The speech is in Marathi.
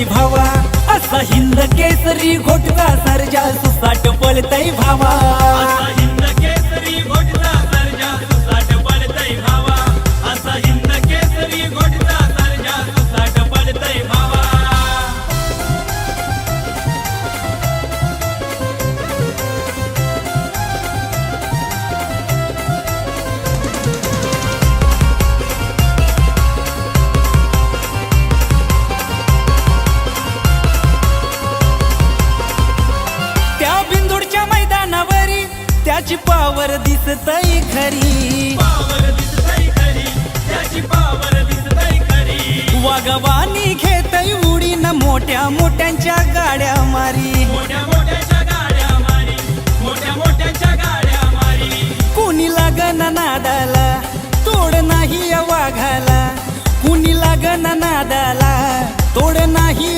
भावा असा हिंद केसरी घोटला सर्जा सुसाट पळतय भावा। असा हिंद केसरी घोटला सर्जा सुसाट पळतय भावा। असा हिंद केसरी घोटला सर्जा सुसाट पळतय भावा। त्याची पावर दिसतय खरी, पावर दिसतय खरी, त्याची पावर दिसतय खरी। वागवानी घेतय उडी न मोठ्या मोठ्यांच्या गाड्या मारी, मोठ्या मोठ्यांच्या गाड्या मारी, मोठ्या मोठ्यांच्या गाड्या मारी। कुणी लागन नादाला तोड नाही या वाघाला, कुणी लागन नादाला तोड नाही।